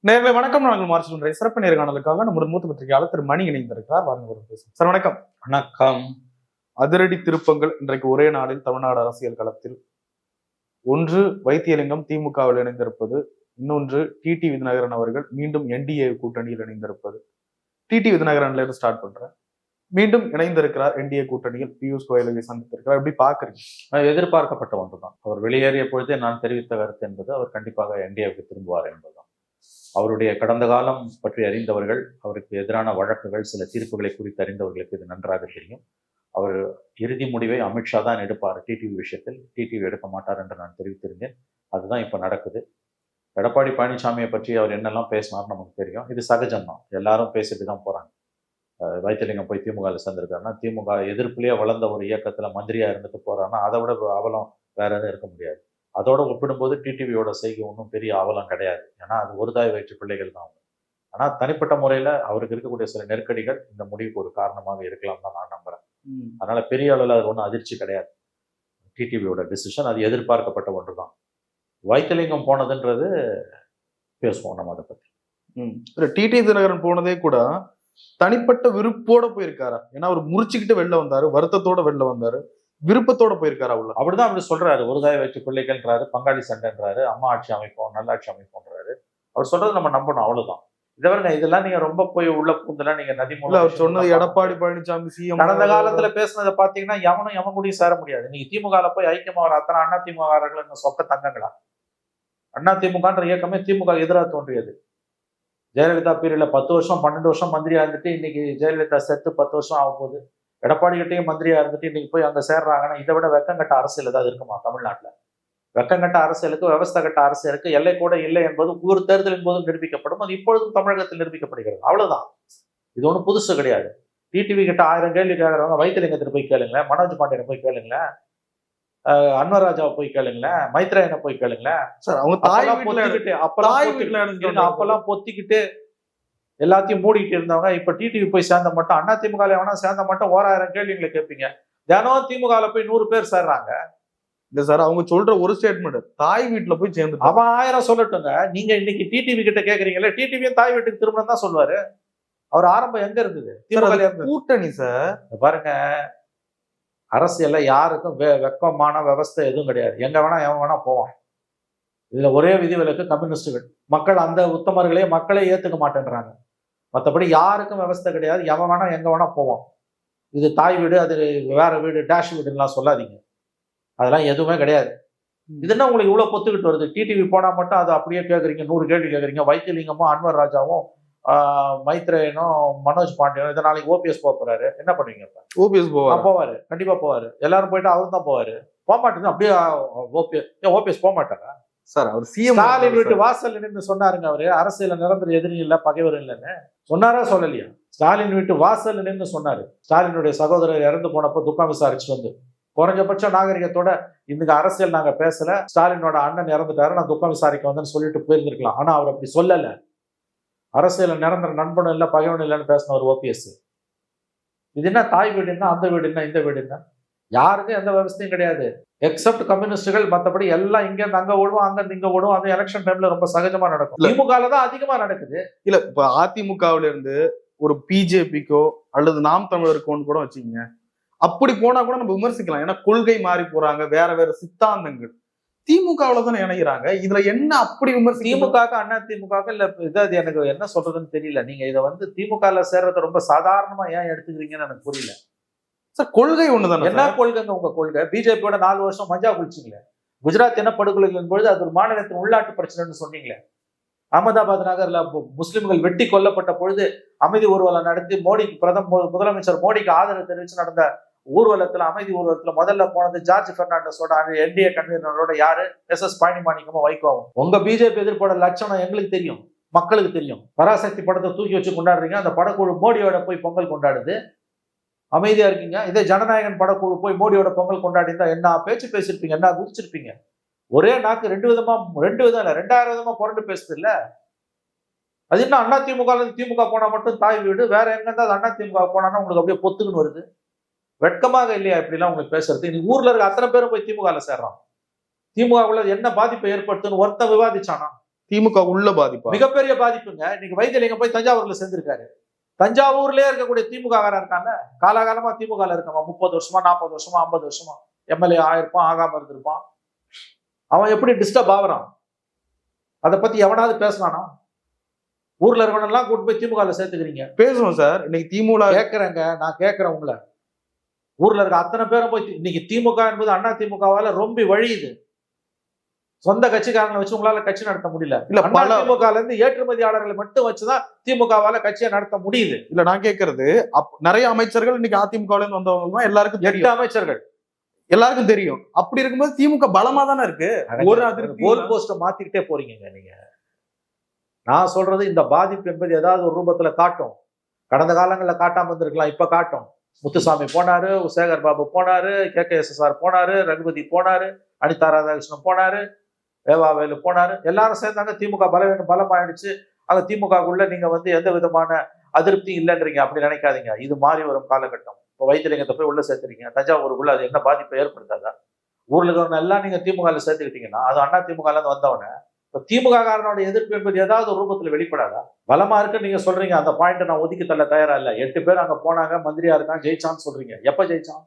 நேர்களை வணக்கம். நாங்கள் மார்ச் ஒன்றை சிறப்பு நேர்காணலுக்காக நம்முடைய மூத்த பத்திரிகையாளர் திரு மணி இணைந்திருக்கிறார். வாருங்க பேசும் சார். வணக்கம். வணக்கம். அதிரடி திருப்பங்கள் இன்றைக்கு ஒரே நாளில் தமிழ்நாடு அரசியல் களத்தில். ஒன்று, வைத்தியலிங்கம் திமுகவில் இணைந்திருப்பது. இன்னொன்று, டிடி விதிநகரன் அவர்கள் மீண்டும் என்டிஏ கூட்டணியில் இணைந்திருப்பது. டிடி விதிநகரன்ல இருந்து ஸ்டார்ட் பண்றேன். மீண்டும் இணைந்திருக்கிறார் என்டிஏ கூட்டணியில். பியூஷ் கோயலை சந்தித்திருக்கிறார். எப்படி பாக்குறீங்க? எதிர்பார்க்கப்பட்ட ஒன்றுதான். அவர் வெளியேறிய பொழுதே நான் தெரிவித்த கருத்து என்பது அவர் கண்டிப்பாக என்டிஏவுக்கு திரும்புவார் என்பதுதான். அவருடைய கடந்த காலம் பற்றி அறிந்தவர்கள், அவருக்கு எதிரான வழக்குகள், சில தீர்ப்புகளை குறித்து அறிந்தவர்களுக்கு இது நன்றாக தெரியும். அவர் இறுதி முடிவை அமித்ஷா தான் எடுப்பார். டிடிவி விஷயத்தில் டிடிவி எடுக்க மாட்டார் என்று நான் தெரிவித்திருந்தேன். அதுதான் இப்போ நடக்குது. எடப்பாடி பழனிசாமியை பற்றி அவர் என்னெல்லாம் பேசினார் நமக்கு தெரியும். இது சகஜம்தான், எல்லாரும் பேசிட்டு தான் போறாங்க. வைத்தியலிங்கம் போய் திமுகவில் சேர்ந்திருக்காருன்னா, திமுக எதிர்ப்புலேயே வளர்ந்த ஒரு இயக்கத்துல மந்திரியா இருந்துட்டு போறாருன்னா அதை விட அவலம் வேற எதுவும் இருக்க முடியாது. அதோட ஒப்பிடும்போது டிடிவியோட செய்கை ஒன்றும் பெரிய அவலம் கிடையாது. ஏன்னா அது ஒரு தாய் வயிற்று பிள்ளைகள் தான். ஆனால் தனிப்பட்ட முறையில் அவருக்கு இருக்கக்கூடிய சில நெருக்கடிகள் இந்த முடிவுக்கு ஒரு காரணமாக இருக்கலாம் தான் நான் நம்புறேன். அதனால பெரிய அளவில் அது ஒன்றும் அதிர்ச்சி கிடையாது. டிடிவியோட டிசிஷன் அது எதிர்பார்க்கப்பட்ட ஒன்று தான். வைத்தியலிங்கம் போனதுன்றது பேசுவோம் நம்ம அதை பற்றி. டிடி தினகரன் போனதே கூட தனிப்பட்ட விருப்போட போயிருக்காரா? ஏன்னா அவர் முறிச்சுக்கிட்டு வெளில வந்தாரு, வருத்தத்தோட வெளில வந்தாரு, விருப்பத்தோட போயிருக்காரு. அவ்வளவு அப்படிதான் அப்படி சொல்றாரு. ஒரு தாய் வயிற்று பிள்ளைகள்ன்றாரு, பங்காளி சண்டைன்றாரு, அம்மா ஆட்சி அமைப்போம், நல்லாட்சி அமைப்போன்றாரு. அவர் சொல்றது நம்ம நம்பணும், அவ்வளவுதான். இதை இதெல்லாம் நீங்க ரொம்ப போய் உள்ள பூந்தெல்லாம் நீங்க நதி மூலம் அவர் சொன்னது எடப்பாடி பழனிசாமி சிஎம் கடந்த காலத்துல பேசுனதை பாத்தீங்கன்னா எவனும் எவன் கூடயும் சேர முடியாது. நீங்க திமுக போய் ஐக்கியமா வர அத்தனை அண்ணா திமுக சொக்க தங்கங்களா? அண்ணா திமுகன்ற இயக்கமே திமுக எதிராக தோன்றியது. ஜெயலலிதா பீரியட்ல 10 வருஷம் 12 வருஷம் மந்திரியா இருந்துட்டு இன்னைக்கு ஜெயலலிதா செத்து 10 வருஷம் ஆக போகுது. எடப்பாடி கிட்டையும் மந்திரியா இருந்துட்டு இன்னைக்கு போய் அங்க சேர்றாங்கன்னா இதை விட வெக்கங்கட்ட அரசியல் ஏதாவது இருக்குமா தமிழ்நாட்டுல? வெக்கங்கட்ட அரசியலுக்கு, விவசாய கட்ட அரசியலுக்கு எல்லை கூட இல்லை என்பது ஒவ்வொரு தேர்தலின் போதும் நிரூபிக்கப்படும். அது இப்பொழுதும் தமிழகத்தில் நிரூபிக்கப்படுகிறது. அவ்வளவுதான். இது ஒன்றும் புதுசு கிடையாது. டிடிவி கிட்ட 1000 கேள்வி கேட்கறவங்க வைத்தியலிங்கத்திட்ட போய் கேளுங்களேன், மனோஜ் பாண்டியனை போய் கேளுங்களேன், அன்வர் ராஜாவை போய் கேளுங்களேன், மைத்ரேயனை போய் கேளுங்களேன். அப்பெல்லாம் பொத்திக்கிட்டு எல்லாத்தையும் மூடிட்டு இருந்தவங்க இப்ப டிடிவி போய் சேர்ந்த மட்டும், அண்ணா திமுக எவனா சேர்ந்த மட்டும் 1000 கேள்விங்களை கேட்பீங்க. தினம் திமுக போய் 100 பேர் சேர்றாங்க. இல்ல சார், அவங்க சொல்ற ஒரு ஸ்டேட்மெண்ட் தாய் வீட்டுல போய் சேர்ந்து அவன் 1000 சொல்லட்டுங்க. நீங்க இன்னைக்கு டிடிவி கிட்ட கேக்குறீங்களே, டிடிவியும் தாய் வீட்டுக்கு திரும்பணும் தான் சொல்லுவாரு. அவர் ஆரம்பம் எங்க இருந்தது? திமுக கூட்டணி சார். பாருங்க, அரசியல்ல யாருக்கும் வெக்கமான விவஸ்தை எதுவும் கிடையாது. எங்க வேணா எவன் வேணா போவான். இதுல ஒரே விதிவிலக்கு கம்யூனிஸ்டுகள். மக்கள் அந்த உத்தமர்களே மக்களை ஏத்துக்க மாட்டேன்றாங்க. மற்றபடி யாருக்கும் விவஸ்தை கிடையாது. எவன் வேணா எங்க வேணா போவான். இது தாய் வீடு, அது வேற வீடு, டேஷ் வீடுலாம் சொல்லாதீங்க. அதெல்லாம் எதுவுமே கிடையாது. இது என்ன உங்களுக்கு இவ்வளவு பொத்துக்கிட்டு வருது? டிடிவி போனா மட்டும் அதை அப்படியே கேட்குறீங்க, 100 கேள்வி கேட்குறீங்க. வைத்தியலிங்கமும் அன்வர் ராஜாவும் மைத்ரேயனும் மனோஜ் பாண்டியனும் இதை நாளைக்கு ஓபிஎஸ் போறாரு. என்ன பண்ணுவீங்க? ஓபிஎஸ் போவாரு, கண்டிப்பா போவாரு. எல்லாரும் போயிட்டு அவரும் தான் போவாரு. போக மாட்டேங்குது அப்படியே. ஓபிஎஸ் போக மாட்டாரா சார்? அவர் சிஎம் ஸ்டாலின் வீட்டு வாசல் நின்று சொன்னாருங்க. அவரு அரசியல நிரந்தர எதிரி இல்ல, பகைவர் இல்லைன்னு சொன்னாரா சொல்லலையா? ஸ்டாலின் வீட்டு வாசல் நின்று சொன்னாரு. ஸ்டாலினுடைய சகோதரர் இறந்து போனப்போ துக்கம் விசாரிச்சு வந்து, குறைஞ்சபட்ச நாகரிகத்தோட இன்னைக்கு அரசியல் நாங்க பேசல, ஸ்டாலினோட அண்ணன் இறந்துட்டாரு, நான் துக்கம் விசாரிக்க வந்தேன்னு சொல்லிட்டு போயிருந்திருக்கலாம். ஆனா அவர் அப்படி சொல்லல. அரசியல் நிரந்தர நண்பனும் இல்லை, பகைவனும் இல்லைன்னு பேசின ஒரு ஓபிஎஸ். இது என்ன தாய் வீடு என்ன, அந்த வீடு என்ன, இந்த வீடு என்ன? யாருக்கும் எந்த விவசாயம் கிடையாது எக்ஸப்ட் கம்யூனிஸ்டுகள். மற்றபடி எல்லாம் இங்க இருந்து அங்க ஓடுவோம், அங்க இருந்து இங்க ஓடுவோம். அந்த எலெக்ஷன் டைம்ல ரொம்ப சகஜமா நடக்கும். திமுக தான் அதிகமா நடக்குது. இல்ல, இப்ப அதிமுகவுல இருந்து ஒரு பிஜேபிக்கோ அல்லது நாம் தமிழருக்கோன்னு கூட வச்சுக்கீங்க, அப்படி போனா கூட நம்ம விமர்சிக்கலாம். ஏன்னா கொள்கை மாறி போறாங்க, வேற வேற சித்தாந்தங்கள். திமுகவுல தானே இணைகிறாங்க. இதுல என்ன அப்படி விமர்சி? திமுக அண்ணா திமுக இல்ல, இது எனக்கு என்ன சொல்றதுன்னு தெரியல. நீங்க இதை திமுக சேர்றத ரொம்ப சாதாரணமா ஏன் எடுத்துக்கிறீங்கன்னு எனக்கு புரியல சார். கொள்கை ஒண்ணுதானே. என்ன கொள்கைங்க உங்க கொள்கை? பிஜேபியோட 4 வருஷம் மஜா குளிச்சிங்களே. குஜராத் என்ன படுகொலைகளின் பொழுது அது ஒரு மாநிலத்தின் உள்நாட்டு பிரச்சனைன்னு சொன்னீங்களே. அகமதாபாத் நகர்ல முஸ்லிம்கள் வெட்டி கொல்லப்பட்ட பொழுது அமைதி ஊர்வலம் நடத்தி மோடிக்கு முதலமைச்சர் மோடிக்கு ஆதரவு தெரிவிச்சு நடந்த ஊர்வலத்துல, அமைதி ஊர்வலத்துல முதல்ல போனது ஜார்ஜ் பெர்னாண்டஸோட என்டிஏ கன்வீனரோட யாரு? எஸ் பாண்டிமாணிக்கமும் வைகோவும். உங்க பிஜேபி எதிர்ப்போட லட்சணம் எங்களுக்கு தெரியும், மக்களுக்கு தெரியும். பராசக்தி படத்தை தூக்கி வச்சு கொண்டாடுறீங்க. அந்த படக்குழு மோடியோட போய் பொங்கல் கொண்டாடுது, அமைதியா இருக்கீங்க. இதே ஜனநாயகன் படக்குழு போய் மோடியோட பொங்கல் கொண்டாடி இருந்தா என்ன பேச்சு பேசிருப்பீங்க, என்ன குதிச்சிருப்பீங்க? ஒரே நாக்கு ரெண்டு விதம் இல்ல, 2000 விதமா புரண்டு பேசுது இல்ல. அது என்ன அண்ணா திமுக திமுக போனா மட்டும் தாய் வீடு, வேற எங்க இருந்தா அண்ணா திமுக போனா உங்களுக்கு அப்படியே பொத்துக்குன்னு வருது? வெட்கமாக இல்லையா இப்படிலாம் உங்களுக்கு பேசுறது? இன்னைக்கு ஊர்ல இருக்க அத்தனை பேரும் போய் திமுக சேர்றான். திமுக என்ன பாதிப்பை ஏற்படுத்துன்னு ஒருத்தன் விவாதிச்சானா? திமுக உள்ள பாதிப்பா? மிகப்பெரிய பாதிப்புங்க. இன்னைக்கு வைத்தியலிங்கம் போய் தஞ்சாவூர்ல சேர்ந்திருக்காரு. தஞ்சாவூர்லயே இருக்கக்கூடிய திமுக காரன் இருக்காங்க, காலாகாலமா திமுக இருக்கான், 30 வருஷமா 40 வருஷமா 50 வருஷமா எம்எல்ஏ ஆயிருப்பான், ஆகாம இருந்திருப்பான். அவன் எப்படி டிஸ்டர்ப் ஆகுறான்? அதை பத்தி எவனாவது பேசினானா? ஊர்ல இருக்கவனெல்லாம் கூட்டு போய் திமுக சேர்த்துக்கிறீங்க. பேசுவோம் சார். இன்னைக்கு திமுக கேட்கிறேங்க, நான் கேட்கிறேன் உங்களை. ஊர்ல இருக்க அத்தனை பேரும் போய் இன்னைக்கு திமுக என்பது அண்ணா திமுகவால ரொம்ப வழியுது. சொந்த கட்சிக்காரங்களை வச்சு உங்களால கட்சி நடத்த முடியல. இல்ல, பல திமுகல இருந்து ஏற்றுமதியாளர்களை மட்டும் வச்சுதான் திமுகவால கட்சியை நடத்த முடியுது. இல்ல, நான் கேட்கறது நிறைய அமைச்சர்கள் இன்னைக்கு அதிமுகல இருந்து வந்தவங்க தான் எல்லாருக்கும் 8 அமைச்சர்கள் எல்லாருக்கும் தெரியும். அப்படி இருக்கும்போது திமுக பலமா தானே இருக்கு. ஒரு அதிருப்தி கோல் போஸ்ட மாத்திக்கிட்டே போறீங்க நீங்க. நான் சொல்றது இந்த பாதிப்பு என்பது ஏதாவது ஒரு ரூபத்துல காட்டும். கடந்த காலங்களில் காட்டாம இருந்திருக்கலாம், இப்ப காட்டும். முத்துசாமி போனாரு, சேகர் பாபு போனாரு, KKSSR போனாரு, ரகுபதி போனாரு, அனிதா ராதாகிருஷ்ணன் போனாரு, வேவாவேலு போனாரு. எல்லாரும் சேர்ந்தாங்க, திமுக பலமாயிடுச்சு. அந்த திமுகக்குள்ள நீங்க எந்த விதமான அதிருப்தி இல்லைன்றீங்க. அப்படி நினைக்காதீங்க. இது மாறி வரும் காலகட்டம். இப்போ வைத்தியலிங்கத்தை போய் உள்ள சேர்த்துறீங்க, தஞ்சாவூருக்குள்ள அது என்ன பாதிப்பை ஏற்படுத்தாதா? ஊர்ல இருக்கிறவங்க எல்லாம் நீங்க திமுக சேர்த்துக்கிட்டீங்கன்னா அது அண்ணா திமுக இருந்து வந்தவன. இப்போ திமுக காரனோட எதிர்ப்பு என்பது ஏதாவது ஒரு ரூபத்துல வெளிப்படாதா? பலமா இருக்கு நீங்க சொல்றீங்க, அந்த பாயிண்ட் நான் ஒதுக்கி தள்ள தயாரா இல்ல. 8 பேர் அங்க போனாங்க, மந்திரியா இருக்கான், ஜெயிச்சான்னு சொல்றீங்க. எப்ப ஜெயிச்சான்?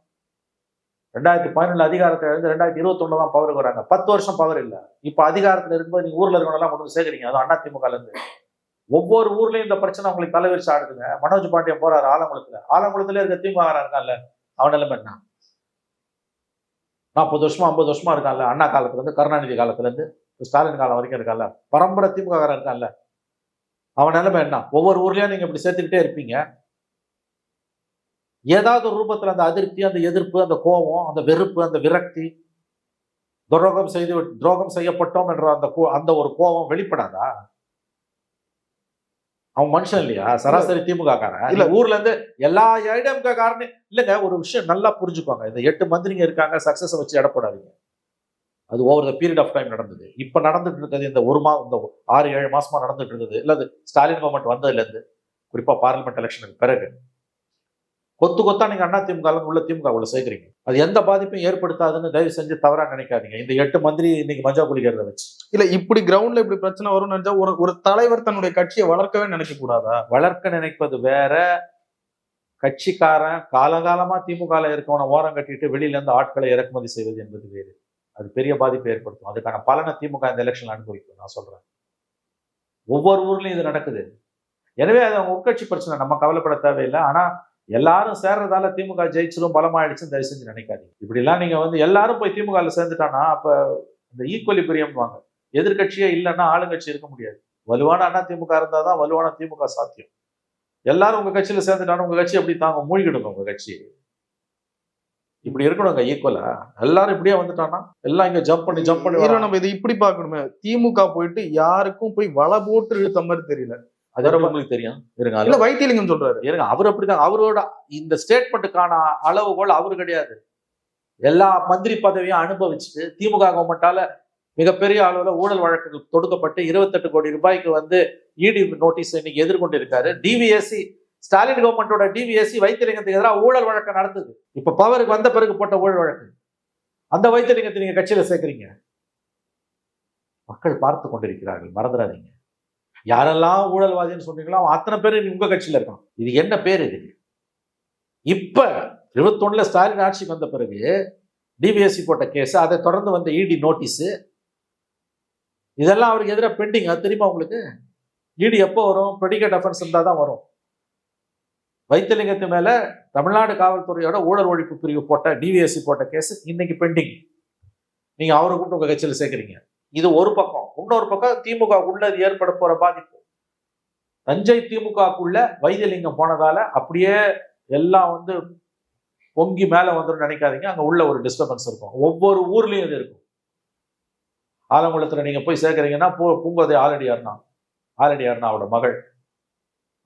2017 அதிகாரத்தை இருந்து 2021 தான் பவருக்கு வராங்க. 10 வருஷம் பவர் இல்ல. இப்ப அதிகாரத்துல இருக்கும்போது நீங்க ஊர்ல இருக்கவங்க கொண்டு சேர்க்குறீங்க. அது அண்ணா திமுக இருந்து. ஒவ்வொரு ஊர்லயும் இந்த பிரச்சனை உங்களுக்கு தலைவிரிச்சு ஆடுதுங்க. மனோஜ் பாண்டியன் போறாரு ஆலங்குளத்துல இருக்க திமுக இருக்கான்ல, அவன் நிலைமை என்ன? 40 வருஷமா 50 வருஷமா இருக்கான்ல, அண்ணா காலத்துல இருந்து கருணாநிதி காலத்துல இருந்து ஸ்டாலின் காலம் வரைக்கும் இருக்கான்ல, பரம்பரை திமுக இருக்கான்ல, அவன் நிலைமை என்ன? ஒவ்வொரு ஊர்லயும் நீங்க இப்படி சேர்த்துக்கிட்டே இருப்பீங்க. ஏதாவது ஒரு ரூபத்துல அந்த அதிருப்தி, அந்த எதிர்ப்பு, அந்த கோபம், அந்த வெறுப்பு, அந்த விரக்தி, துரோகம் செய்யப்பட்டோம் என்ற அந்த ஒரு கோபம் வெளிப்படாதா? அவன் மனுஷன் இல்லையா? சராசரி திமுக காரன் இல்ல. ஊர்ல இருந்து எல்லா ஐடிஎம்க காரணம் இல்லைங்க. ஒரு விஷயம் நல்லா புரிஞ்சுக்கோங்க. இந்த 8 மந்திரிங்க இருக்காங்க, சக்சஸ் வச்சு இடப்படாதீங்க. அது over the period of time நடந்தது. இப்ப நடந்துட்டு இருக்கிறது இந்த 6-7 மாசமா நடந்துட்டு இருந்தது இல்ல. அது ஸ்டாலின் கவர்மெண்ட் வந்ததுல இருந்து, குறிப்பா பார்லிமெண்ட் எலெக்ஷனுக்கு பிறகு கொத்தா நீங்க அண்ணா திமுக உள்ள திமுக உள்ள சேர்க்கிறீங்க. அது எந்த பாதிப்பையும் ஏற்படுத்தாதுன்னு தயவு செஞ்சு தவறா நினைக்காதீங்க. இந்த 8 மந்திரி இன்னைக்கு மஜா குளிக்கிறத வச்சு இல்ல, இப்படி கிரவுண்ட்ல இப்படி பிரச்சனை வரும்னு நினைச்சா ஒரு தலைவர் தன்னுடைய கட்சியை வளர்க்கவே நினைக்க கூடாதா? வளர்க்க நினைப்பது வேற. கட்சிக்காரன் காலகாலமா திமுக இருக்கவனை ஓரம் கட்டிட்டு வெளியில இருந்து ஆட்களை இறக்குமதி செய்வது என்பது வேறு. அது பெரிய பாதிப்பை ஏற்படுத்தும். அதுக்கான பலனை திமுக இந்த எலெக்ஷன் அனுபவிக்கும். நான் சொல்றேன், ஒவ்வொரு ஊர்லயும் இது நடக்குது. எனவே அது அவங்க உட்கட்சி பிரச்சனை, நம்ம கவலைப்பட தேவையில்லை. ஆனா எல்லாரும் சேர்றதால திமுக ஜெயிச்சிடும், பலமாயிடுச்சுன்னு தயவு செஞ்சு நினைக்காதீங்க. இப்படி எல்லாம் நீங்க எல்லாரும் போய் திமுக சேர்ந்துட்டானா அப்ப இந்த ஈக்குவலிபிரியம் வாங்க. எதிர்கட்சியே இல்லைன்னா ஆளுங்கட்சி இருக்க முடியாது. வலுவான அண்ணா திமுக இருந்தாதான் வலுவான திமுக சாத்தியம். எல்லாரும் உங்க கட்சியில சேர்ந்துட்டாலும் உங்க கட்சி எப்படி தாங்க? மூழ்கிடுங்க உங்க கட்சி. இப்படி இருக்கணுங்க ஈக்குவலா. எல்லாரும் இப்படியே வந்துட்டானா எல்லாம் இங்க ஜம்ப் பண்ணி நம்ம இதை இப்படி பார்க்கணுமே. திமுக போயிட்டு யாருக்கும் போய் வலை போட்டு இழுத்த மாதிரி தெரியல. அது உங்களுக்கு தெரியும். இல்ல, வைத்தியலிங்கம் சொல்றாரு. இருங்க, அவர் அப்படிதான். அவரோட இந்த ஸ்டேட்மெண்ட்டுக்கான அளவுகோல் அவரு கிடையாது. எல்லா மந்திரி பதவியும் அனுபவிச்சுட்டு திமுக கவர்மெண்டால மிகப்பெரிய அளவுல ஊழல் வழக்குகள் தொடுக்கப்பட்டு 28 கோடி ரூபாய்க்கு இடி நோட்டீஸ் இன்னைக்கு எதிர்கொண்டு இருக்காரு. டிவிஎஸ்சி, ஸ்டாலின் கவர்மெண்டோட டிவிஎஸ்சி வைத்தியலிங்கத்துக்கு எதிராக ஊழல் வழக்கு நடத்துது. இப்ப பவருக்கு வந்த பிறகு போட்ட ஊழல் வழக்கு. அந்த வைத்தியலிங்கத்தை நீங்க கட்சியில சேர்க்கிறீங்க. மக்கள் பார்த்து கொண்டிருக்கிறார்கள், மறந்துடாதீங்க. யாரெல்லாம் ஊழல்வாதின்னு சொன்னீங்களோ அவன் அத்தனை பேர் உங்க கட்சியில இருக்கான். இது என்ன பேர்? இதுக்கு இப்ப 21 ஸ்டாலின் ஆட்சிக்கு வந்த பிறகு டிவிஎஸ்சி போட்ட கேஸ், அதை தொடர்ந்து வந்த இடி நோட்டீஸ், இதெல்லாம் அவருக்கு எதிராக பெண்டிங். அது தெரியுமா உங்களுக்கு? இடி எப்போ வரும்? ப்ரெடிகேட் அஃபென்ஸ் இருந்தா தான் வரும். வைத்தியலிங்கத்து மேல தமிழ்நாடு காவல்துறையோட ஊழல் ஒழிப்பு பிரிவு போட்ட டிவிஎஸ்சி போட்ட கேஸ் இன்னைக்கு பெண்டிங். நீங்க அவரை கூப்பிட்டு உங்க கட்சியில சேர்க்கிறீங்க. இது ஒரு பக்கம். இன்னொரு பக்கம் திமுக உள்ள ஏற்பட போற பாதிப்பு. தஞ்சை திமுகக்குள்ள வைத்தியலிங்கம் போனதால அப்படியே எல்லாம் பொங்கி மேல வந்துடும் நினைக்காதீங்க. அங்க உள்ள ஒரு டிஸ்டர்பன்ஸ் இருக்கும். ஒவ்வொரு ஊர்லயும் இது இருக்கும். ஆலங்குளத்துல நீங்க போய் சேர்க்கிறீங்கன்னா பூங்கோதை ஆலடியார்னா அவரோட மகள்,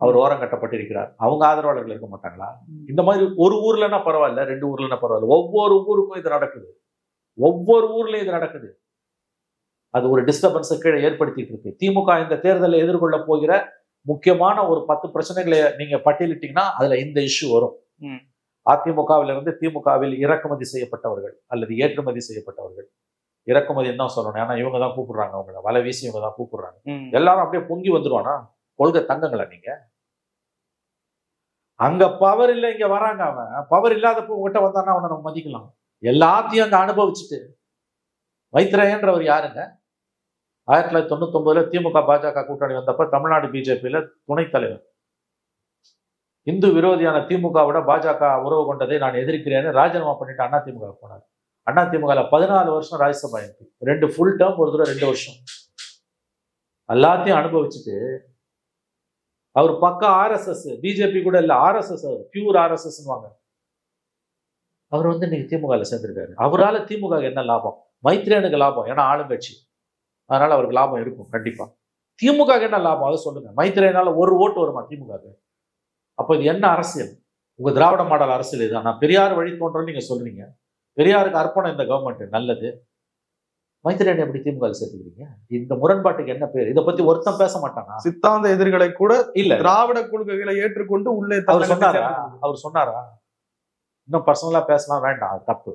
அவர் ஓரம் கட்டப்பட்டிருக்கிறார். அவங்க ஆதரவாளர்கள் இருக்க மாட்டாங்களா? இந்த மாதிரி ஒரு ஊர்லன்னா பரவாயில்ல, 2 ஊர்லன்னா பரவாயில்ல, ஒவ்வொரு ஊருக்கும் இது நடக்குது. ஒவ்வொரு ஊர்லயும் இது நடக்குது. அது ஒரு டிஸ்டர்பன்ஸை கீழே ஏற்படுத்திட்டு இருக்கு. திமுக இந்த தேர்தலை எதிர்கொள்ள போகிற முக்கியமான ஒரு 10 பிரச்சனைகளை நீங்க பட்டியலிட்டீங்கன்னா அதுல இந்த இஷ்யூ வரும். அதிமுகவிலிருந்து திமுகவில் இறக்குமதி செய்யப்பட்டவர்கள் அல்லது ஏற்றுமதி செய்யப்பட்டவர்கள், இறக்குமதி தான் சொல்லணும். ஏன்னா இவங்க தான் கூப்பிடுறாங்க, அவங்கள வலை வீசி இவங்க தான் கூப்பிடுறாங்க. ம். எல்லாரும் அப்படியே பொங்கி வந்துருவானா? கொள்கை தங்கங்களா நீங்க? அங்க பவர் இல்லை, இங்க வராங்க. அவன் பவர் இல்லாதப்போ உங்ககிட்ட வந்தானா அவனை நம்ம மதிக்கலாம். எல்லாத்தையும் அங்க அனுபவிச்சுட்டு மைத்ரேயன்றவர் யாருங்க? 1999 திமுக பாஜக கூட்டணி வந்தப்ப தமிழ்நாடு பிஜேபியில துணைத் தலைவர். இந்து விரோதியான திமுகவோட பாஜக உறவு கொண்டதை நான் எதிர்க்கிறேன்னு ராஜினாமா பண்ணிட்டு அதிமுக போனார். அதிமுக 14 வருஷம் ராஜ்யசபா எம்பி, 2 ஃபுல் டேர்ம், ஒரு தடவை 2 வருஷம். எல்லாத்தையும் அனுபவிச்சுட்டு அவர் பக்கம் ஆர்எஸ்எஸ், பிஜேபி கூட இல்ல, ஆர்எஸ்எஸ், அவர் பியூர் ஆர்எஸ்எஸ். அவர் இன்னைக்கு திமுகவில் சேர்ந்திருக்காரு. அவரால் திமுக என்ன லாபம்? மைத்ரேயனுக்கு லாபம், ஏன்னா ஆளுங்கட்சி, அதனால அவருக்கு லாபம் இருக்கும் கண்டிப்பா. திமுக என்ன லாபம் அதை சொல்லுங்க. மைத்ரேயனால ஒரு ஓட்டு வருமா திமுக? அப்போ இது என்ன அரசியல்? உங்க திராவிட மாடல் அரசியல் இதுதான். நான் பெரியார் வழி தோன்றன்னு நீங்க சொல்றீங்க. பெரியாருக்கு அர்ப்பணம் இந்த கவர்மெண்ட், நல்லது. மைத்ரேயன் எப்படி திமுக சேர்த்துக்கிறீங்க? இந்த முரண்பாட்டுக்கு என்ன பேர்? இதை பத்தி ஒருத்தன் பேச மாட்டானா? சித்தாந்த எதிரிகளை கூட இல்ல, திராவிட கொள்கைகளை ஏற்றுக்கொண்டு உள்ளே அவர் சொன்னாரா? இன்னும் பர்சனலா பேசலாம் வேண்டாம், அது தப்பு.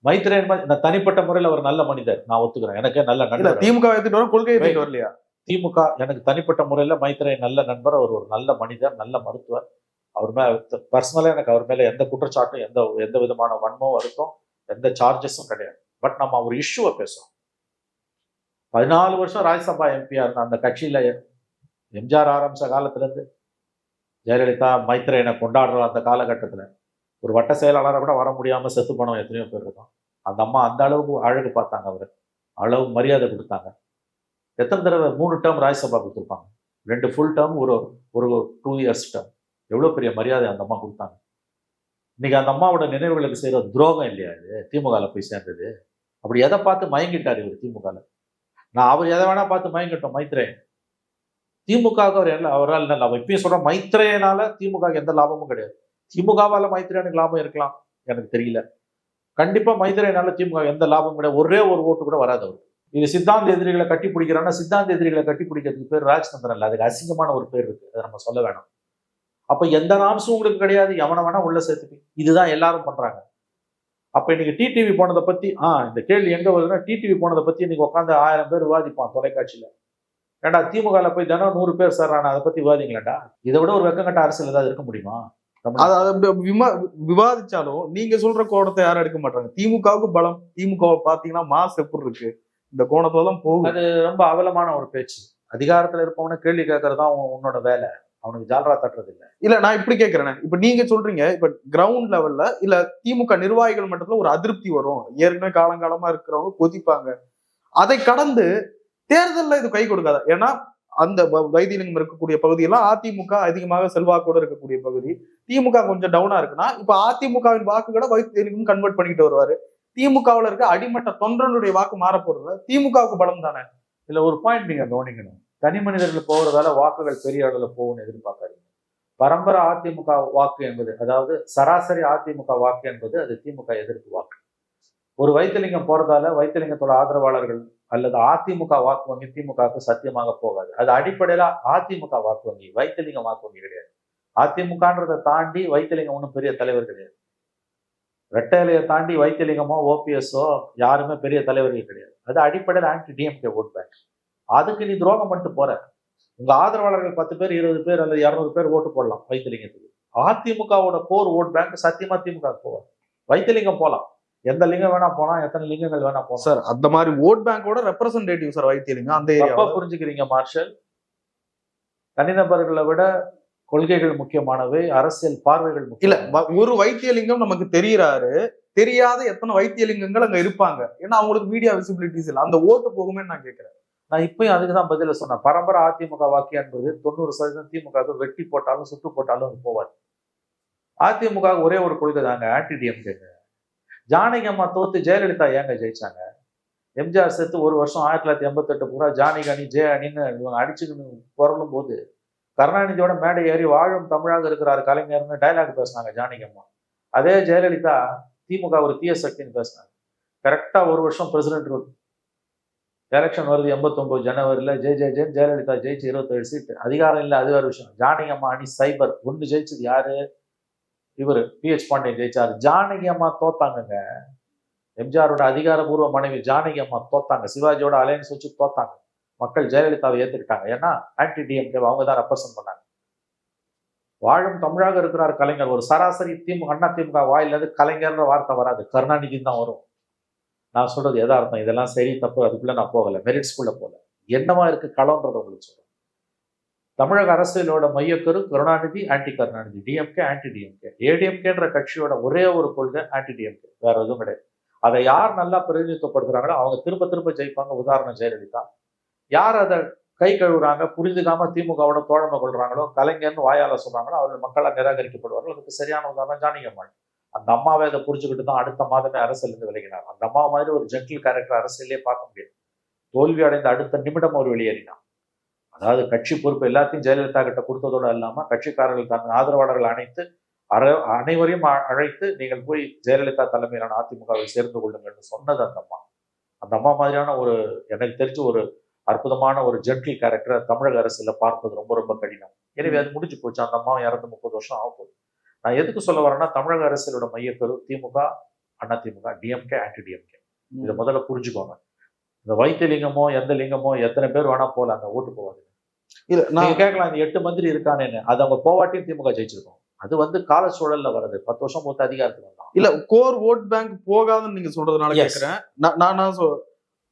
மைத்ரேயன் தனிப்பட்ட முறையில் அவர் நல்ல மனிதர், நான் ஒத்துக்கிறேன். எனக்கு நல்ல நண்பர். திமுக கொள்கை வரலையா? திமுக எனக்கு தனிப்பட்ட முறையில் மைத்ரேயன் நல்ல நண்பர். அவர் ஒரு நல்ல மனிதர், நல்ல மருத்துவர். அவர் மேல பர்சனலா எனக்கு அவர் மேல எந்த குற்றச்சாட்டும், எந்த விதமான வன்மம் வருத்தம், எந்த சார்ஜஸும் கிடையாது. பட் நம்ம ஒரு இஷ்யூவை பேசுறோம். 14 வருஷம் ராஜ்யசபா எம்பியா இருந்த அந்த கட்சியில எம்ஜிஆர் ஆரம்பிச்ச காலத்துல இருந்து ஜெயலலிதா மைத்ரேயனை கொண்டாடுற அந்த காலகட்டத்துல ஒரு வட்ட செயலாளரை கூட வர முடியாம செத்து போனவங்க எத்தனையோ பேர் இருக்கும். அந்த அம்மா அந்த அளவுக்கு அழகு பார்த்தாங்க, அவர் அளவு மரியாதை கொடுத்தாங்க. எத்தனை தடவை 3 டேர்ம் ராஜ்யசபா கொடுத்துருப்பாங்க, 2 ஃபுல் டேர்ம், ஒரு 2 இயர்ஸ் டேர்ம். எவ்வளவு பெரிய மரியாதை அந்த அம்மா கொடுத்தாங்க. இன்னைக்கு அந்த அம்மாவோட நினைவுகளுக்கு செய்யற துரோகம் இல்லையா இது திமுகவில் போய் சேர்ந்தது? அப்படி எதை பார்த்து மயங்கிட்டார் இவர் திமுகவில்? நான் அவர் எதை வேணா பார்த்து மயங்கிட்டோம். மைத்ரேயன் திமுகவுக்கு அவரால் என்ன லாபம்? இப்பயும் சொல்றேன், மைத்ரேயனால திமுக எந்த லாபமும் கிடையாது. திமுகவால மைத்ரேயனுக்கு லாபம் இருக்கலாம், எனக்கு தெரியல. கண்டிப்பா மைத்ரேயனால திமுக எந்த லாபமும் கிடையாது. ஒரே ஒரு ஓட்டு கூட வராது அவருக்கு. இது சித்தாந்த எதிரிகளை கட்டி பிடிக்கிறான்னா, சித்தாந்த எதிரிகளை கட்டி பிடிக்கிறதுக்கு பேர் ராஜ்தந்திரன் இல்லை, அதுக்கு அசிங்கமான ஒரு பேர் இருக்கு, அதை நம்ம சொல்ல வேணாம். அப்ப எந்த நாம்ஸும் உங்களுக்கு கிடையாது, எவனை வேணா உள்ள சேர்த்துப்பீங்க. இதுதான் எல்லாரும் பண்றாங்க. அப்ப இன்னைக்கு டிடிவி போனதை பத்தி இந்த கேள்வி எங்க வருதுன்னா, டிடிவி போனதை பத்தி இன்னைக்கு உட்காந்து 1000 பேர் விவாதிப்பான் தொலைக்காட்சியில. ஏண்டா திமுகல போய் தினம் 100 பேர் சேர்றானா, அதை பத்தி விவாதிங்களா? இதை விட ஒரு வெக்கங்கட்ட அரசியல் ஏதாவது இருக்க முடியுமா? விவாதிச்சாலும் நீங்க சொல்ற கோணத்தை யாரும் எடுக்க மாட்டாங்க. திமுகவுக்கு பலம், திமுகவை பாத்தீங்கன்னா மாஸ் எப்படி இருக்கு, இந்த கோணத்துல தான் போகும். அது ரொம்ப அவலமான ஒரு பேச்சு. அதிகாரத்துல இருப்பவன கேள்வி கேட்கறதா உன்னோட வேலை, அவனுக்கு ஜால்ரா தட்டுறது இல்லை. இல்ல, நான் இப்படி கேட்கிறேன். இப்ப நீங்க சொல்றீங்க, இப்ப கிரவுண்ட் லெவல்ல இல்ல திமுக நிர்வாகிகள் மட்டத்துல ஒரு அதிருப்தி வரும், ஏற்கனவே காலங்காலமா இருக்கிறவங்க கொதிப்பாங்க. அதை கடந்து தேர்தல்ல இது கை கொடுக்காது. ஏன்னா அந்த வைத்தியலிங்கம் இருக்கக்கூடிய பகுதியெல்லாம் அதிமுக அதிகமாக செல்வாக்கோட இருக்கக்கூடிய பகுதி. திமுக கொஞ்சம் டவுனா இருக்குன்னா, இப்ப அதிமுகவின் வாக்குகளை வைத்தியலிங்கம் கன்வெர்ட் பண்ணிட்டு வருவாரு. திமுகவுல இருக்க அடிமட்ட தொண்டனுடைய வாக்கு மாற போறது திமுகவுக்கு பலம் தானே. இல்ல, ஒரு பாயிண்ட் நீங்க கவனிக்கணும். தனி மனிதர்கள் போறதால வாக்குகள் பெரிய அளவுல போகும்னு எதிர்பார்க்காதீங்க. பரம்பரை அதிமுக வாக்கு என்பது, அதாவது சராசரி அதிமுக வாக்கு என்பது அது திமுக எதிர்ப்பு வாக்கு. ஒரு வைத்தியலிங்கம் போறதால வைத்தியலிங்கத்தோட ஆதரவாளர்கள் அல்லது அதிமுக வாக்கு வங்கி திமுகவுக்கு சத்தியமாக போகாது. அது அடிப்படையில அதிமுக வாக்கு வங்கி, வைத்தியலிங்கம் வாக்கு வங்கி கிடையாது. அதிமுகன்றதை தாண்டி வைத்தியலிங்கம் ஒன்றும் பெரிய தலைவர் கிடையாது. ரெட்டையிலையை தாண்டி வைத்தியலிங்கமோ ஓபிஎஸ்ஓ யாருமே பெரிய தலைவர்கள் கிடையாது. அது அடிப்படையில் ஆன்டி டிஎம்கே ஓட் பேங்க். அதுக்கு நீ துரோகம் பண்ணிட்டு போற. உங்க ஆதரவாளர்கள் 10 பேர் 20 பேர் அல்லது 200 பேர் ஓட்டு போடலாம் வைத்தியலிங்கத்துக்கு. அதிமுகவோட கோர் ஓட் பேங்க் சத்தியமா திமுக போவார். வைத்தியலிங்கம் போலாம், எந்த லிங்கம் வேணா போனா, எத்தனை லிங்கங்கள் வேணா போலாம் சார். அந்த மாதிரி ஓட் பேங்கோட ரெப்ரசன்டேட்டிவ் சார் வைத்தியலிங்கம். அந்த ஏரியாவை புரிஞ்சுக்கிறீங்க மார்ஷல். தனிநபர்களை விட கொள்கைகள் முக்கியமானவை, அரசியல் பார்வைகள் இல்ல. ஒரு வைத்தியலிங்கம் நமக்கு தெரிகிறாரு, தெரியாத எத்தனை வைத்தியலிங்கங்கள் அங்க இருப்பாங்க. ஏன்னா அவங்களுக்கு மீடியா விசிபிலிட்டிஸ் இல்லை, அந்த ஓட்டு போகுமே நான் கேட்கிறேன். நான் இப்பயும் அதுக்குதான் பதில சொன்னேன். பரம்பரை அதிமுக வாக்கு என்பது 90% திமுக வெட்டி போட்டாலும் சுட்டு போட்டாலும் அது போவாது. அதிமுக ஒரே ஒரு கொள்கை தாங்க, ஆன்டி டிஎம்கே. ஜானகி அம்மா தோத்து ஜெயலலிதா ஏங்க ஜெயிச்சாங்க? எம்ஜிஆர் சேர்த்து ஒரு வருஷம் 1988 பூரா ஜானகி அணி ஜெய அணின்னு இவங்க அடிச்சுக்கணும் புரளும் போது கருணாநிதியோட மேடை ஏறி வாழும் தமிழாக இருக்கிறார் கலைஞர்னு டைலாக் பேசினாங்க ஜானகி அம்மா. அதே ஜெயலலிதா திமுக ஒரு தீய சக்தின்னு பேசினாங்க. கரெக்டா ஒரு வருஷம் பிரசிடென்ட் ரூல், எலெக்ஷன் வருது 89 ஜனவரியில, ஜெயலலிதா ஜெயிச்சு 27 சீட். அதிகாரம் இல்லை, அது வேறு விஷயம். ஜானகி அம்மா அணி சைபர் ஒன்று ஜெயிச்சது யாரு? இவர் PH பாண்டியன் ஜெயிச்சாரு. ஜானகி அம்மா தோத்தாங்க. எம்ஜிஆரோட அதிகாரபூர்வ மனைவி ஜானகி அம்மா தோத்தாங்க, சிவாஜியோட அலையன்ஸ் வச்சு தோத்தாங்க. மக்கள் ஜெயலலிதாவை ஏத்துக்கிட்டாங்க. ஏன்னா ஆன்டி டிஎம்கே அவங்க தான் ரெப்ரசன்ட் பண்ணாங்க. வாழும் தமிழாக இருக்கிறார் கலைஞர். ஒரு சராசரி அண்ணா திமுக வாயிலிருந்து கலைஞர்ன்ற வார்த்தை வராது, கருணாநிதி தான் வரும். நான் சொல்றது எதார்த்தம். இதெல்லாம் சரி தப்பு அதுக்குள்ள நான் போகல, மெரிட்ஸ்குள்ள போல. என்னவா இருக்கு களம்ன்றதை உங்களுக்கு சொல்றேன். தமிழக அரசியலோட மையக்கரு Karunanidhi, anti Karunanidhi, DMK anti DMK. ஏடிஎம்கேன்ற கட்சியோட ஒரே ஒரு கொள்கை ஆன்டி டிஎம்கே, வேற எதுவும் கிடையாது. அதை யார் நல்லா பிரதிநிதித்துவப்படுத்துறாங்களோ அவங்க திரும்ப திரும்ப ஜெயிப்பாங்க. உதாரணம் ஜெயலலிதா. யார் அதை கை கழுவுறாங்க, புரிஞ்சுக்காம திமுகவோட தோழமை கொள்றாங்களோ, கலைஞர்னு வாயால சொல்றாங்களோ, அவர்கள் மக்களால் நிராகரிக்கப்படுவார்கள். அதுக்கு சரியான உதாரணம் ஜானகி அம்மாள். அந்த அம்மாவை அதை புரிஞ்சுக்கிட்டு தான் அடுத்த மாதமே அரசியலிருந்து விலகினார். அந்த அம்மா மாதிரி ஒரு ஜென்டில் கேரக்டர் அரசியலே பார்க்க முடியாது. தோல்வி அடைந்த அடுத்த நிமிடம் அவர் வெளியேறினார். அதாவது கட்சி பொறுப்பு எல்லாத்தையும் ஜெயலலிதா கிட்ட கொடுத்ததோடு இல்லாம கட்சிக்காரர்கள் தன் ஆதரவாளர்கள் அனைவரையும் அழைத்து நீங்கள் போய் ஜெயலலிதா தலைமையிலான அதிமுகவை சேர்ந்து கொள்ளுங்கள்னு சொன்னது அந்த அம்மா. அந்த அம்மா மாதிரியான ஒரு எனக்கு தெரிஞ்சு ஒரு அற்புதமான ஒரு ஜென்டில் கேரக்டரை தமிழக அரசியல பார்ப்பது ரொம்ப ரொம்ப கடினம். எனவே அது முடிஞ்சு போச்சு. அந்த அம்மா இறந்து 30 வருஷம் ஆக போகுது. நான் எதுக்கு சொல்ல வரேன்னா, தமிழக அரசியலோட மையக்கரு திமுக, Anna DMK, DMK, anti DMK. இதை முதல்ல புரிஞ்சுக்கோங்க. இந்த வைத்தியலிங்கமோ எந்த லிங்கமோ எத்தனை பேர் வேணா போல அங்க ஓட்டு போவாது. இல்ல நீங்க கேட்கலாம், இந்த 8 மந்திரி இருக்கானேன்னு. அது அவங்க போவாட்டியும் திமுக ஜெயிச்சிருக்கோம். அது வந்து கால சூழல்ல வருது. 10 வருஷம் மூத்த அதிகாரத்துக்கு வந்தான். இல்ல கோர் ஓட் பேங்க் போகாதுன்னு நீங்க சொல்றதுனால கேட்கிறேன். நான்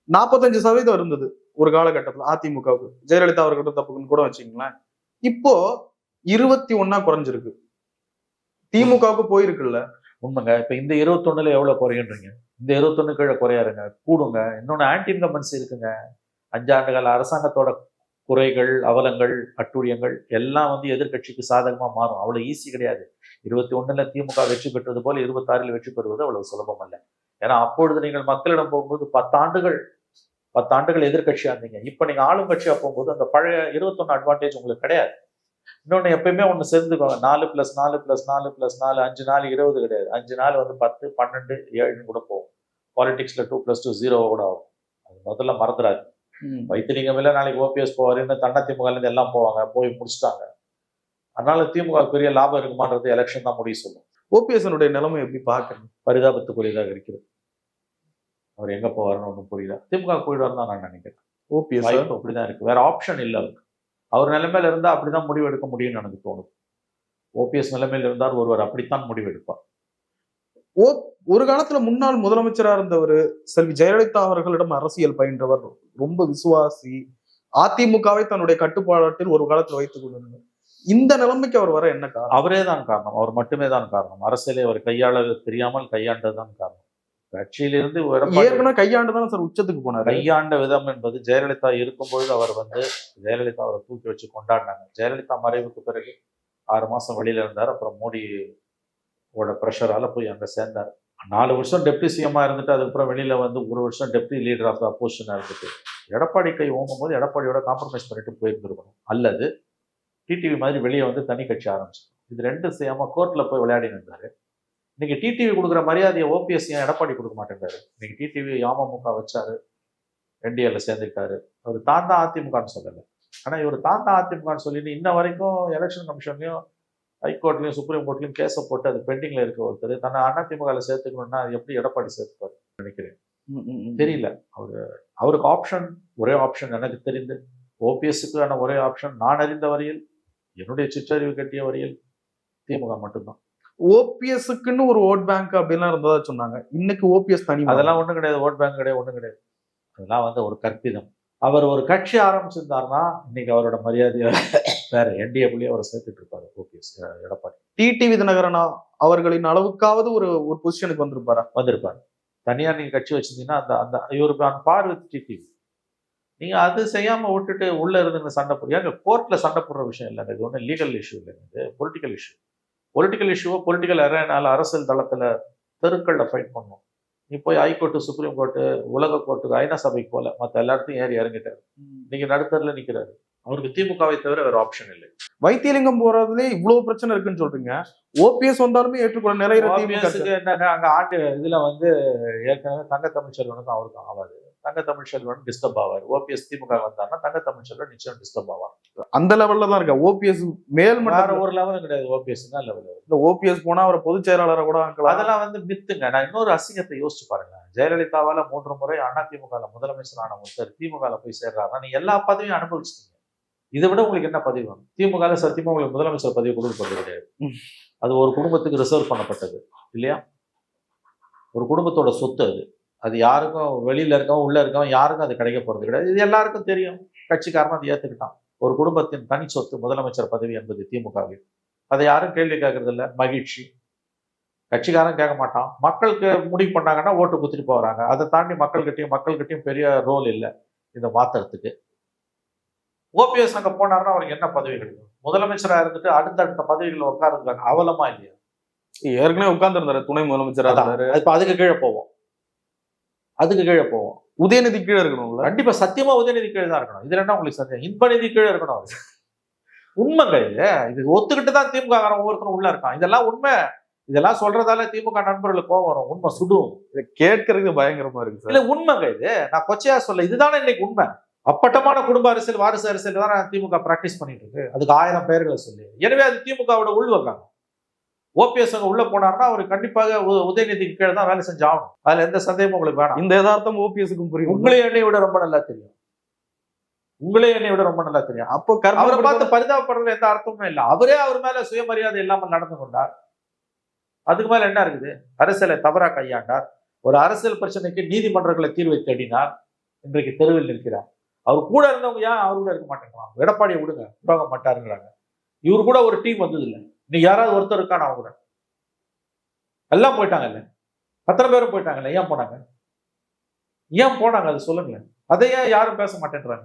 45% இருந்தது ஒரு காலகட்டத்துல அதிமுகவுக்கு. ஜெயலலிதா அவர்கிட்ட தப்புக்குன்னு கூட வச்சுங்களேன். இப்போ 21 குறைஞ்சிருக்கு. திமுகவுக்கு போயிருக்குல்ல. உண்மைங்க. இப்ப இந்த 21ல எவ்வளவு குறையுன்றீங்க? இந்த 21 கீழே குறையாருங்க, கூடுங்க. இன்னொன்னு ஆன்டி இன்கம்பன்சி இருக்குங்க. 5 ஆண்டுகள் அரசாங்கத்தோட குறைகள், அவலங்கள், அட்டூழியங்கள் எல்லாம் வந்து எதிர்கட்சிக்கு சாதகமா மாறும். அவ்வளவு ஈஸி கிடையாது. 21ல திமுக வெற்றி பெற்றது போல 26ல் வெற்றி பெறுவது அவ்வளவு சுலபம் அல்ல. ஏன்னா அப்பொழுது நீங்கள் மக்களிடம் போகும்போது 10 ஆண்டுகள் எதிர்கட்சியா இருந்தீங்க. இப்ப நீங்க ஆளும் கட்சியா போகும்போது அந்த பழைய 21 அட்வான்டேஜ் உங்களுக்கு கிடையாது. இன்னொன்னு எப்பயுமே ஒண்ணு சேர்ந்துக்கோங்க. 4+4+4+4 5 நாள் 20 கிடையாது. 5 நாள் வந்து 10, 12, 7 கூட போகும். பாலிடிக்ஸ்ல 2+2 0 கூட ஆகும். அது முதல்ல மறந்துடாது. வைத்திலிங்கம் இல்ல நாளைக்கு ஓபிஎஸ் போவாருன்னு திமுக இருந்து எல்லாம் போவாங்க, போய் முடிச்சுட்டாங்க. அதனால திமுக பெரிய லாபம் இருக்குமான்றது எலெக்ஷன் தான் முடிவு சொல்லும். ஓபிஎஸ் நிலைமை எப்படி பாக்குறீங்க? பரிதாபத்துக்குரியதாக இருக்கிறது. அவர் எங்க போவாருன்னு ஒன்றும் புரியல. திமுக போயிடுவார் தான் நான் நினைக்கிறேன். ஓபிஎஸ் அப்படிதான் இருக்கு. வேற ஆப்ஷன் இல்லை அவருக்கு. அவர் நிலைமையில இருந்தா அப்படிதான் முடிவு எடுக்க முடியும்னு எனக்கு தோணுது. ஓபிஎஸ் நிலைமையில இருந்தால் ஒருவர் அப்படித்தான் முடிவு எடுப்பார். ஒரு காலத்துல முன்னாள் முதலமைச்சராக இருந்தவர் செல்வி ஜெயலலிதா அவர்களிடம் அரசியல் பயின்றவர், ரொம்ப விசுவாசி, அதிமுகவை தன்னுடைய கட்டுப்பாட்டில் ஒரு காலத்தில் வைத்துக் கொண்டிருந்தார். இந்த நிலைமைக்கு அவர் வர என்ன காரணம்? அவரே தான் காரணம். அவர் மட்டுமே தான் காரணம். அரசியலை அவர் தெரியாமல் கையாண்டதுதான் காரணம். கட்சியிலிருந்து ஏற்கனவே கையாண்டுதான் சார் உச்சத்துக்கு போனார். கையாண்ட விதம் என்பது ஜெயலலிதா இருக்கும்பொழுது அவர் வந்து ஜெயலலிதா அவரை தூக்கி வச்சு கொண்டாடினாங்க. ஜெயலலிதா மறைவுக்கு பிறகு 6 மாசம் வெளியில இருந்தார். அப்புறம் மோடியோட ப்ரெஷரால போய் அங்க சேர்ந்தார். 4 வருஷம் டெப்டி சிஎம்மா இருந்துட்டு அதுக்கப்புறம் வெளியில வந்து 1 வருஷம் டெப்டி லீடர் ஆஃப் த அப்போசிஷனா இருந்துட்டு எடப்பாடி கை ஓங்கும்போது எடப்பாடியோட காம்ப்ரமைஸ் பண்ணிட்டு போயிருந்துருக்கணும். அல்லது டிடிவி மாதிரி வெளியே வந்து தனி கட்சி ஆரம்பிச்சு இது 2 செய்யாம கோர்ட்ல போய் விளையாடி இருந்தாரு. இன்னைக்கு டிடிவி கொடுக்குற மரியாதையை ஓபிஎஸ் ஏன் எடப்பாடி கொடுக்க மாட்டேங்கிறாரு? இன்னைக்கு டிடிவி அமமுக வச்சாரு, என்டிஏல சேர்ந்துட்டாரு. அவர் தான் அதிமுகன்னு சொல்லலை. ஆனா இவர் தான் அதிமுகன்னு சொல்லிட்டு இன்ன வரைக்கும் எலெக்ஷன் கமிஷன்லயும் ஹைகோர்ட்லயும் சுப்ரீம் கோர்ட்லயும் கேஸை போட்டு அது பெண்டிங்ல இருக்க ஒருத்தர் தன்னை அதிமுக சேர்த்துக்கணும்னா அது எப்படி எடப்பாடி சேர்த்துப்பாரு நினைக்கிறேன். தெரியல. அவருக்கு ஆப்ஷன் ஒரே ஆப்ஷன் எனக்கு தெரிந்து ஓபிஎஸ்ஸுக்கான ஒரே ஆப்ஷன் நான் அறிந்த வரையில், என்னுடைய சிற்றறிவு கட்டிய வரையில் திமுக மட்டும்தான். ஓபிஎஸ்க்குன்னு ஒரு ஓட் பேங்க் அப்படின்லாம் இருந்ததா சொன்னாங்க. இன்னைக்கு ஓபிஎஸ் தனி அதெல்லாம் ஒண்ணும் கிடையாது. ஓட் பேங்க் கிடையாது, ஒண்ணும் கிடையாது. அதெல்லாம் வந்து ஒரு கற்பிதம். அவர் ஒரு கட்சி ஆரம்பிச்சிருந்தாருன்னா இன்னைக்கு அவரோட மரியாதையை வேற என்டிஏக்குள்ளேயே அவரை சேர்த்துட்டு இருப்பாரு ஓபிஎஸ் எடப்பாடி. டிடிவி தினகரன் அவர்களின் அளவுக்காவது ஒரு பொசிஷனுக்கு வந்திருப்பாரு. தனியா நீங்க கட்சி வச்சிருந்தீங்கன்னா அந்த இவருக்கு பார் வித் டிடிவி. நீங்க அது செய்யாம விட்டுட்டு உள்ள இருந்து சண்டை போடுங்க. கோர்ட்ல சண்டை போடுற விஷயம் இல்லைங்க. இது ஒன்றும் லீகல் இஷ்யூ இல்லைங்க. இது பொலிட்டிக்கல் இஷ்யூ. பொலிட்டிக்கல் இஷ்யூவோ பொலிட்டிக்கல் அரேனால அரசியல் தளத்துல தெருக்கள்ல ஃபைட் பண்ணும். நீ போய் ஹைகோர்ட்டு, சுப்ரீம் கோர்ட்டு, உலக கோர்ட்டுக்கு, ஐநா சபைக்கு போல மற்ற எல்லா இடத்தையும் ஏறி இறங்கிட்டாரு. நீங்க நடுத்தரில் நிக்கிறாரு. அவருக்கு திமுகவை தவிர வேற ஆப்ஷன் இல்லை. வைத்தியலிங்கம் போறதுல இவ்வளவு பிரச்சனை இருக்குன்னு சொல்றீங்க. ஓபிஎஸ் வந்தாலுமே ஏற்றுக்கொள்ள நிறைய என்னங்க அங்க ஆண்டு இதுல வந்து ஏற்கனவே தங்க தமிழ்ச்செல்வனுக்கும் அவருக்கும் ஆகாது. தங்க தமிழ்ச்செல்வன் டிஸ்டர்ப் ஆவார். ஓபிஎஸ் திமுக வந்தாருன்னா தங்க தமிழ்ச்செல்வன் நிச்சயம் டிஸ்டர்ப் ஆவார். அந்த லெவல்ல தான் இருக்கா ஓபிஎஸ். மேல் வேற ஒரு லெவலும் கிடையாது. ஓபிஎஸ் தான் லெவல். ஓபிஎஸ் போனா அவர் பொதுச் செயலாளரை கூட அதெல்லாம் வந்து மித்துங்க. நான் இன்னொரு அசிங்கத்தை யோசிச்சு பாருங்க. ஜெயலலிதாவால 3 முறை அதிமுக முதலமைச்சர் ஆன ஒருத்தர் திமுக போய் சேர்றாருன்னா நீங்க எல்லா பதவியும் அனுபவிச்சிட்டீங்க. இதை விட உங்களுக்கு என்ன பதவி வேணும்? திமுக சத்தியமா உங்களுக்கு முதலமைச்சர் பதவி கொடுக்கப்பட்டது கிடையாது. அது ஒரு குடும்பத்துக்கு ரிசர்வ் பண்ணப்பட்டது இல்லையா? ஒரு குடும்பத்தோட சொத்து அது. அது யாருக்கும் வெளியில இருக்கவன் உள்ள இருக்கவன் யாருக்கும் அது கிடைக்க போறது கிடையாது. இது எல்லாருக்கும் தெரியும். கட்சிக்காரன் அதை ஏத்துக்கிட்டான். ஒரு குடும்பத்தின் தனி சொத்து முதலமைச்சர் பதவி என்பது திமுகவில். அதை யாரும் கேள்வி கேட்கறது இல்லை. மகிழ்ச்சி. கட்சிக்காரன் கேட்க மாட்டான். மக்களுக்கு முடிவு பண்ணாங்கன்னா ஓட்டு குத்திட்டு போறாங்க. அதை தாண்டி மக்கள்கிட்டயும் பெரிய ரோல் இல்லை இதை மாத்துறதுக்கு. ஓபிஎஸ் அங்க போனாருன்னா அவருக்கு என்ன பதவி கிடைக்கும்? முதலமைச்சரா இருந்துட்டு அடுத்தடுத்த பதவிகளில் உட்கார்ந்துருக்காங்க. அவலமா இல்லையா? ஏற்கனவே உட்கார்ந்து இருந்தாரு, துணை முதலமைச்சரா இருந்தாரு. இப்ப அதுக்கு கீழே போவோம். உதயநிதி கீழே இருக்கணும்ல. கண்டிப்பா சத்தியமா உதயநிதி கீழே தான் இருக்கணும். இதுல என்ன உங்களுக்கு சந்தேகம்? இன்பநிதி கீழே இருக்கணும். அவரு உண்மைங்க. இது ஒத்துக்கிட்டு தான் திமுக ஒவ்வொருத்தரும் உள்ள இருக்கான். இதெல்லாம் உண்மை. இதெல்லாம் சொல்றதால திமுக நண்பர்களுக்கு கோவம் வரும். உண்மை சுடும். இதை கேட்கறதுக்கு பயங்கரமா இருக்கு இல்ல உண்மைங்க. இது நான் கொச்சையா சொல்ல, இதுதானே இன்னைக்கு உண்மை. அப்பட்டமான குடும்ப அரசியல், வாரிசு அரசியல் தான் திமுக பிராக்டிஸ் பண்ணிட்டு இருக்கு. அதுக்கு 1000 பெயர்களை சொல்லி. எனவே அது திமுகவோட உள்வர்றாங்க. ஓபிஎஸ் உள்ள போனார்னா அவர் கண்டிப்பாக உதயநிதிக்கு கீழே தான் வேலை செஞ்சு ஆகணும். அதுல எந்த சந்தேகமும் உங்களுக்கு வேணாம். இந்த யதார்த்தம் ஓபிஎஸ்க்கும் புரியும். உங்களே என்னை விட ரொம்ப நல்லா தெரியும். அப்போ அவரை பார்த்து பரிதாபப்படுறதுல எந்த அர்த்தமும் இல்லை. அவரே அவர் மேல சுயமரியாதை இல்லாமல் நடந்து கொண்டார். அதுக்கு மேல என்ன இருக்குது? அரசியலை தவறா கையாண்டார். ஒரு அரசியல் பிரச்சனைக்கு நீதிமன்றங்களை தீர்வை தேடினார். இன்றைக்கு தெருவில் நிற்கிறார். அவர் கூட இருந்தவங்க ஏன் அவர் கூட இருக்க மாட்டேங்கிறாங்க? எடப்பாடியை விடுங்க, விட மாட்டாருங்கிறாங்க. இவரு கூட ஒரு டீம் வந்தது இல்லை. இன்னைக்கு யாராவது ஒருத்தர் இருக்கான அவங்க கூட? எல்லாம் போயிட்டாங்கல்ல. அத்தனை பேரும் போயிட்டாங்கல்ல. ஏன் போனாங்க? அது சொல்லுங்களேன். அதை ஏன் யாரும் பேச மாட்டேன்றாங்க?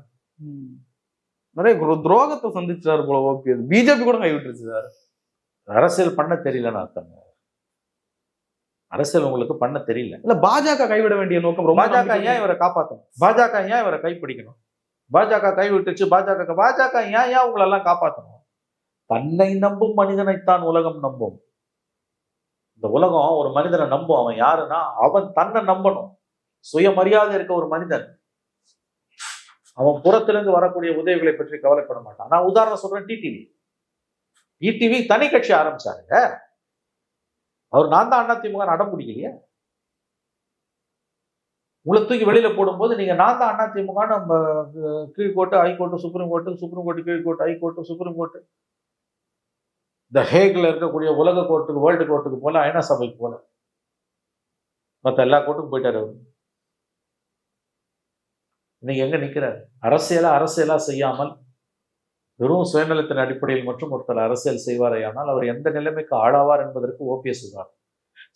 நிறைய துரோகத்தை சந்திச்சாரு போல ஓபிஎஸ். பிஜேபி கூட கைவிட்டுருச்சு சார். அரசியல் பண்ண தெரியலன்னு அர்த்தம். அரசியல் உங்களுக்கு பண்ண தெரியல. இல்ல பாஜக கைவிட வேண்டிய நோக்கம். பாஜக ஏன் இவரை காப்பாற்றணும்? பாஜக ஏன் இவரை கைப்பிடிக்கணும்? பாஜக கைவிட்டுச்சு. பாஜக ஏன் உங்களெல்லாம் காப்பாற்றணும்? தன்னை நம்பும் மனிதனைத்தான் உலகம் நம்பும். இந்த உலகம் ஒரு மனிதனை நம்பும். அவன் யாருன்னா அவன் தன்னை நம்பணும். சுயமரியாதை இருக்க ஒரு மனிதன் அவன் புறத்திலிருந்து வரக்கூடிய உதவிகளை பற்றி கவலைப்பட மாட்டான். நான் உதாரணம் சொல்றேன். டிடிவி தனி கட்சி ஆரம்பிச்சாருங்க. அவர் நான் தான் அதிமுக அடம் பிடிக்கலையே. உங்களை தூக்கி வெளியில போடும்போது நீங்க நான் தான் அதிமுக நம்ம கீழ்கோர்ட்டு, ஹைகோர்ட்டு, சுப்ரீம் கோர்ட்டு, கீழ்கோர்ட்டு, ஹைகோர்ட்டு, சுப்ரீம் கோர்ட்டு, இந்த ஹேக்ல இருக்கக்கூடிய உலக கோர்ட்டுக்கு, வேர்ல்டு கோர்ட்டுக்கு போல, ஐநா சபைக்கு போல, மற்ற எல்லா கோர்ட்டுக்கும் போயிட்டாரு அவர். இன்னைக்கு எங்க நிக்கிறாரு? அரசியலா செய்யாமல் வெறும் சுயநலத்தின் அடிப்படையில் மற்றும் ஒருத்தர் அரசியல் செய்வாரையானால் அவர் எந்த நிலைமைக்கு ஆளாவார் என்பதற்கு ஓபிஎஸ் தான்.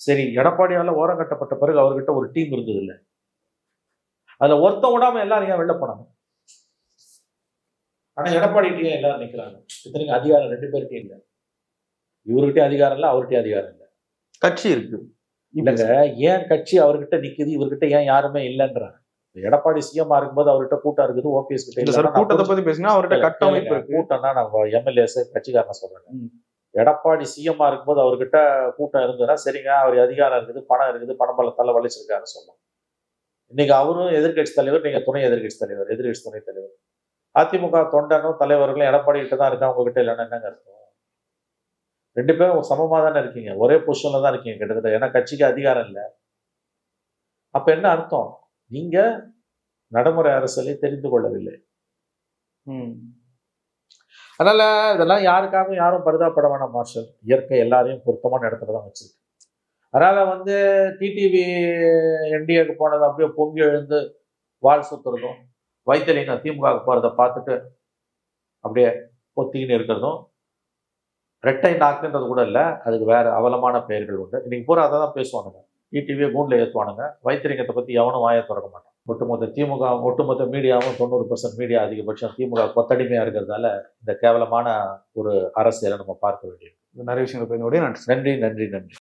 சரி, எடப்பாடியால ஓரம் கட்டப்பட்ட பிறகு அவர்கிட்ட ஒரு டீம் இருந்தது இல்லை. அதுல ஒருத்தம் விடாம எல்லாரும் ஏன் வெளில போனாங்க? ஆனா எடப்பாடிகிட்டே எல்லாரும் நிக்கிறாங்க. இத்தனைக்கு அதிகாரம் 2 பேருக்கே இல்லை. இவர்கிட்ட அதிகாரம் இல்லை, அவர்கிட்ட அதிகாரம் இல்லை. கட்சி இருக்கு இல்லைங்க. ஏன் கட்சி அவர்கிட்ட நிக்குது, இவர்கிட்ட ஏன் யாருமே இல்லைன்றாங்க? எடப்பாடி சிஎம் இருக்கும்போது அவர்கிட்ட கூட்டம் இருக்குது, ஓபிஎஸ் கிட்ட. கூட்டத்தை பத்தி பேசினா அவர்கிட்ட கட்டமைப்பு இருக்கு. கூட்டம்னா நம்ம எம்எல்ஏஸ் கட்சிக்காரன சொல்றேன். எடப்பாடி சிஎம் இருக்கும்போது அவர்கிட்ட கூட்டம் இருந்ததுன்னா சரிங்க, அவர் அதிகாரம் இருக்குது, பணம் இருக்குது, பணம் பலத்தால வலிச்சிருக்காருன்னு சொல்லலாம். இன்னைக்கு அவரும் எதிர்கட்சி தலைவர், நீங்க துணை எதிர்கட்சி தலைவர், எதிர்கட்சி துணை தலைவர். அதிமுக தொண்டனும் தலைவர்களும் எடப்பாடி கிட்ட தான் இருக்கா, உங்ககிட்ட இல்லைன்னா என்னங்க அர்த்தம்? 2 பேரும் சமமா தானே இருக்கீங்க, ஒரே பொசிஷன்ல தான் இருக்கீங்க கிட்டத்தட்ட. ஏன்னா கட்சிக்கு அதிகாரம் இல்லை. அப்ப என்ன அர்த்தம்? நீங்க நடைமுறை அரசியலை தெரிந்து கொள்ளவில்லை. அதனால இதெல்லாம் யாருக்காகவும் யாரும் பரிதாபப்பட வேணாம். மார்ஷல் இயற்கை எல்லாரையும் பொருத்தமான இடத்துல தான் வச்சிருக்கு. அதனால டிடிவி என்டிஏக்கு போனது அப்படியே பொங்கி எழுந்து வால் சுத்துறதும், வைத்தியலிங்கம் திமுக போறதை பார்த்துட்டு அப்படியே பொத்திக்கின்னு இருக்கிறதும், ரெட்டை நாக்குன்றது கூட இல்லை, அதுக்கு வேற அவலமான பெயர்கள் உண்டு. இன்னைக்கு பூரா அதை தான் பேசுவானுங்க. டிடிவியை கூண்டில் ஏற்றுவானுங்க. வைத்தியலிங்கத்தை பற்றி எவனும் வாயை திறக்க மாட்டான். ஒட்டுமொத்த மீடியாவும் 90% மீடியா அதிகபட்சம் திமுக கொத்தடிமையா இருக்கிறதால இந்த கேவலமான ஒரு அரசியலை நம்ம பார்க்க வேண்டியது. நிறைய விஷயங்கள் நன்றி.